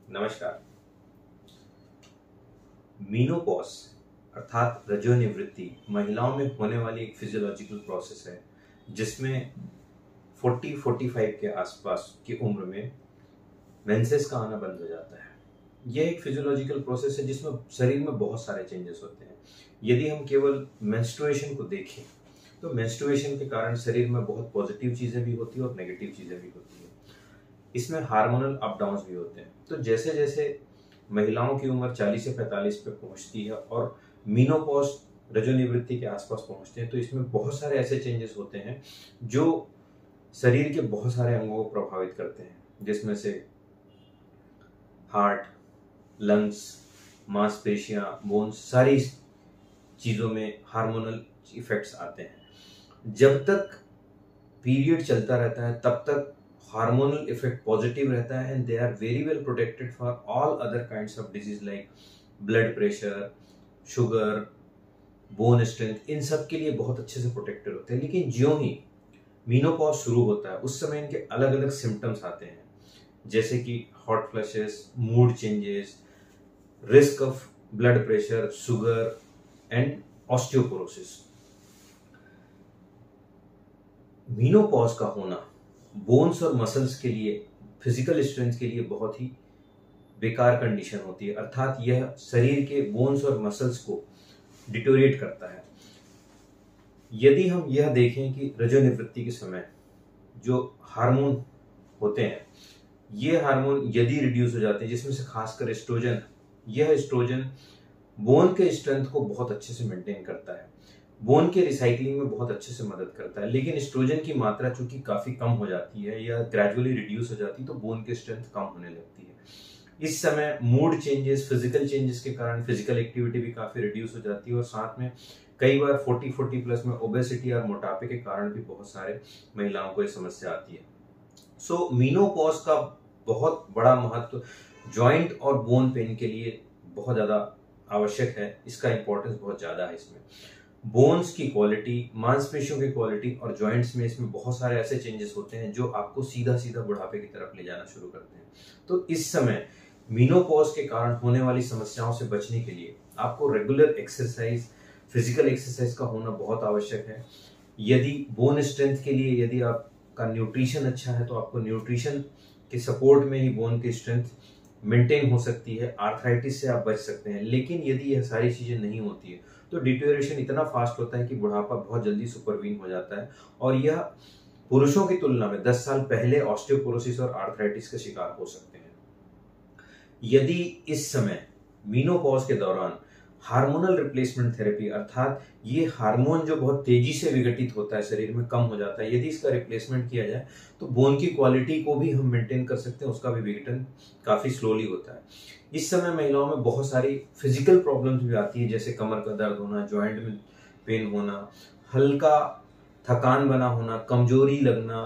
नमस्कार। मीनोपॉज अर्थात रजोनिवृत्ति महिलाओं में होने वाली एक फिजियोलॉजिकल प्रोसेस है जिसमें 40-45 के आसपास की उम्र में मेंसेस का आना बंद हो जाता है। यह एक फिजियोलॉजिकल प्रोसेस है जिसमें शरीर में बहुत सारे चेंजेस होते हैं। यदि हम केवल मेंस्ट्रुएशन को देखें तो मेंस्ट्रुएशन के कारण शरीर में बहुत पॉजिटिव चीजें भी होती है और नेगेटिव चीजें भी होती है। इसमें हार्मोनल अप डाउन्स भी होते हैं। तो जैसे जैसे महिलाओं की उम्र 40 से 45 पे पहुंचती है और मीनोपॉज रजोनिवृत्ति के आसपास पहुंचते हैं तो इसमें बहुत सारे ऐसे चेंजेस होते हैं जो शरीर के बहुत सारे अंगों को प्रभावित करते हैं, जिसमें से हार्ट, लंग्स, मांसपेशियां, बोन्स, सारी चीजों में हार्मोनल इफेक्ट्स आते हैं। जब तक पीरियड चलता रहता है तब तक हार्मोनल इफेक्ट पॉजिटिव रहता है and they are very well protected for all other kinds of disease like blood pressure, sugar, bone strength, इन सब के लिए बहुत अच्छे से प्रोटेक्टेड होते हैं। लेकिन ज्यों ही मीनोपॉज शुरू होता है उस समय इनके अलग अलग सिम्टम्स आते हैं, जैसे कि hot flashes, mood changes, risk of blood pressure, sugar and osteoporosis. Menopause का होना बोन्स और मसल्स के लिए, फिजिकल स्ट्रेंथ के लिए बहुत ही बेकार कंडीशन होती है, अर्थात यह शरीर के बोन्स और मसल्स को डिटोरिएट करता है। यदि हम यह देखें कि रजोनिवृत्ति के समय जो हार्मोन होते हैं, ये हार्मोन यदि रिड्यूस हो जाते हैं, जिसमें से खासकर एस्ट्रोजन, यह एस्ट्रोजन बोन के स्ट्रेंथ को बहुत अच्छे से मेंटेन करता है, बोन के रिसाइकलिंग में बहुत अच्छे से मदद करता है। लेकिन एस्ट्रोजन की मात्रा चूंकि काफी कम हो जाती है या ग्रेजुअली रिड्यूस हो जाती है तो बोन की स्ट्रेंथ कम होने लगती है। इस समय मूड चेंजेस, फिजिकल चेंजेस के कारण फिजिकल एक्टिविटी भी काफी रिड्यूस हो जाती है और साथ में कई बार 40 प्लस में ओबेसिटी और मोटापे के कारण भी बहुत सारे महिलाओं को ये समस्या आती है। सो मीनोपॉज का बहुत बड़ा महत्व जॉइंट और बोन पेन के लिए बहुत ज्यादा आवश्यक है। इसका इंपॉर्टेंस बहुत ज्यादा है। इसमें बोन्स की क्वालिटी, मांसपेशियों की क्वालिटी और जॉइंट्स में इसमें बहुत सारे ऐसे चेंजेस होते हैं जो आपको सीधा सीधा बुढ़ापे की तरफ ले जाना शुरू करते हैं। तो इस समय मीनोपॉज के कारण होने वाली समस्याओं से बचने के लिए आपको रेगुलर एक्सरसाइज, फिजिकल एक्सरसाइज का होना बहुत आवश्यक है। यदि बोन स्ट्रेंथ के लिए यदि आपका न्यूट्रिशन अच्छा है तो आपको न्यूट्रिशन के सपोर्ट में ही बोन की स्ट्रेंथ मेंटेन हो सकती है, आर्थराइटिस से आप बच सकते हैं। लेकिन यदि यह सारी चीजें नहीं होती है तो डिटोरेशन इतना फास्ट होता है कि बुढ़ापा बहुत जल्दी सुपरवीन हो जाता है और यह पुरुषों की तुलना में 10 साल पहले ऑस्टियोपोरोसिस और आर्थराइटिस का शिकार हो सकते हैं। यदि इस समय मीनोपॉज के दौरान हार्मोनल रिप्लेसमेंट थेरेपी, अर्थात ये हार्मोन जो बहुत तेजी से विघटित होता है शरीर में, कम हो जाता है, यदि इसका रिप्लेसमेंट किया जाए तो बोन की क्वालिटी को भी हम मेंटेन कर सकते हैं, उसका भी विघटन काफी स्लोली होता है। इस समय महिलाओं में बहुत सारी फिजिकल प्रॉब्लम्स भी आती है, जैसे कमर का दर्द होना, जॉइंट में पेन होना, हल्का थकान बना होना, कमजोरी लगना,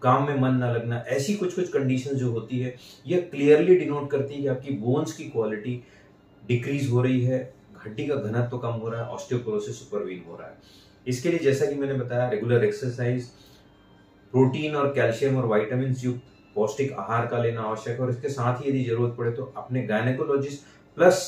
काम में मन ना लगना, ऐसी कुछ कुछ कंडीशन जो होती है यह क्लियरली डिनोट करती है कि आपकी बोन्स की क्वालिटी डिक्रीज हो रही है, हड्डी का घनत्व कम हो रहा है, ऑस्टियोपोरोसिस सुपरवीन हो रहा है। इसके लिए जैसा कि मैंने बताया, रेगुलर एक्सरसाइज, प्रोटीन और कैल्शियम और विटामिन युक्त पौष्टिक आहार का लेना आवश्यक है और इसके साथ ही यदि जरूरत पड़े तो अपने गायनेकोलॉजिस्ट प्लस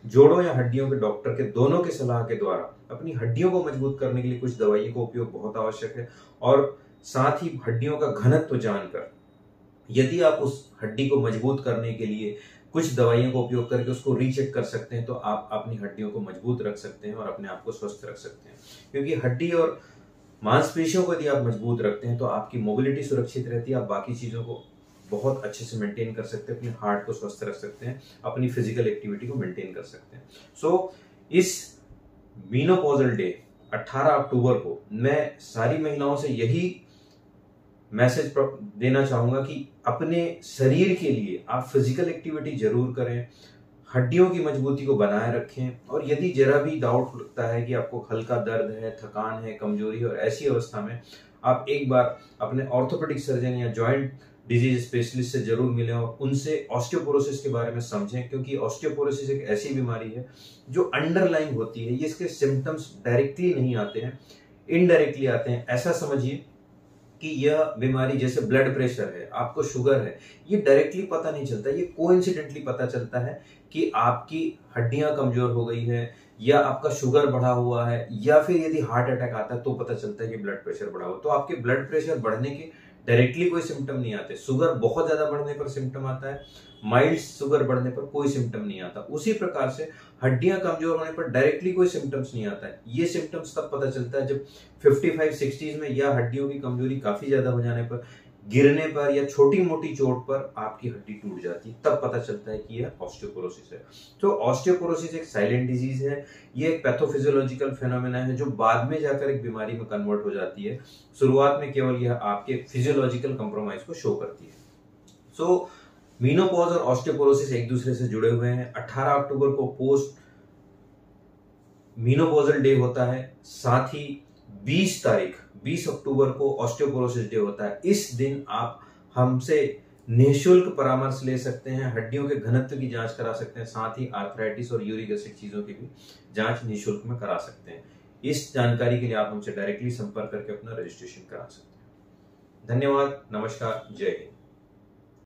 जोड़ों या हड्डियों के डॉक्टर के दोनों के सलाह के द्वारा अपनी हड्डियों को मजबूत करने के लिए कुछ दवाइयों का उपयोग बहुत आवश्यक है। और साथ ही हड्डियों का घनत्व जानकर यदि आप उस हड्डी को मजबूत करने के लिए कुछ दवाइयों का उपयोग करके उसको रीचेक कर सकते हैं तो आप अपनी हड्डियों को मजबूत रख सकते हैं और अपने आप को स्वस्थ रख सकते हैं। क्योंकि हड्डी और मांसपेशियों को यदि आप मजबूत रखते हैं तो आपकी मोबिलिटी सुरक्षित रहती है, आप बाकी चीजों को बहुत अच्छे से मेंटेन कर सकते हैं, अपने हार्ट को स्वस्थ रख सकते हैं, अपनी फिजिकल एक्टिविटी को मेंटेन कर सकते हैं। सो इस मीनोपॉजल डे 18 अक्टूबर को मैं सारी महिलाओं से यही मैसेज देना चाहूंगा कि अपने शरीर के लिए आप फिजिकल एक्टिविटी जरूर करें, हड्डियों की मजबूती को बनाए रखें और यदि जरा भी डाउट लगता है कि आपको हल्का दर्द है, थकान है, कमजोरी है, और ऐसी अवस्था में आप एक बार अपने ऑर्थोपेडिक सर्जन या जॉइंट डिजीज स्पेशलिस्ट से जरूर मिलें और उनसे ऑस्टियोपोरोसिस के बारे में समझें। क्योंकि ऑस्टियोपोरोसिस एक ऐसी बीमारी है जो अंडरलाइंग होती है, ये इसके सिम्टम्स डायरेक्टली नहीं आते हैं, इनडायरेक्टली आते हैं। ऐसा समझिए कि यह बीमारी, जैसे ब्लड प्रेशर है, आपको शुगर है, ये डायरेक्टली पता नहीं चलता, ये कोइंसिडेंटली पता चलता है कि आपकी हड्डियां कमजोर हो गई है, या आपका शुगर बढ़ा हुआ है, या फिर यदि हार्ट अटैक आता है तो पता चलता है कि ब्लड प्रेशर बढ़ा हुआ। तो आपके ब्लड प्रेशर बढ़ने के डायरेक्टली कोई सिम्टम नहीं आते। शुगर बहुत ज्यादा बढ़ने पर सिम्टम आता है, माइल्ड शुगर बढ़ने पर कोई सिम्टम नहीं आता। उसी प्रकार से हड्डियां कमजोर होने पर डायरेक्टली कोई सिम्टम्स नहीं आता है। ये सिम्टम्स तब पता चलता है जब 55-60s में या हड्डियों की कमजोरी काफी ज्यादा हो जाने पर, गिरने पर या छोटी मोटी चोट पर आपकी हड्डी टूट जाती, तब पता चलता है कि यह ऑस्टियोपोरोसिस है। तो ऑस्टियोपोरोसिस एक साइलेंट डिजीज है, ये एक पैथोफिजियोलॉजिकल फेनोमेना है जो बाद में जाकर एक बीमारी में कन्वर्ट हो जाती है। शुरुआत में केवल यह आपके फिजियोलॉजिकल कंप्रोमाइज को शो करती है। सो मीनोपॉज और ऑस्टियोपोरोसिस एक दूसरे से जुड़े हुए हैं। 18 अक्टूबर को पोस्ट मीनोपॉजल डे होता है, साथ ही 20 अक्टूबर को ऑस्टियोपोरोसिस डे होता है। इस दिन आप हमसे निःशुल्क परामर्श ले सकते हैं, हड्डियों के घनत्व की जांच करा सकते हैं, साथ ही आर्थराइटिस और यूरिक एसिड चीजों की भी जांच निःशुल्क में करा सकते हैं। इस जानकारी के लिए आप हमसे डायरेक्टली संपर्क करके अपना रजिस्ट्रेशन करा सकते हैं। धन्यवाद, नमस्कार, जय हिंद।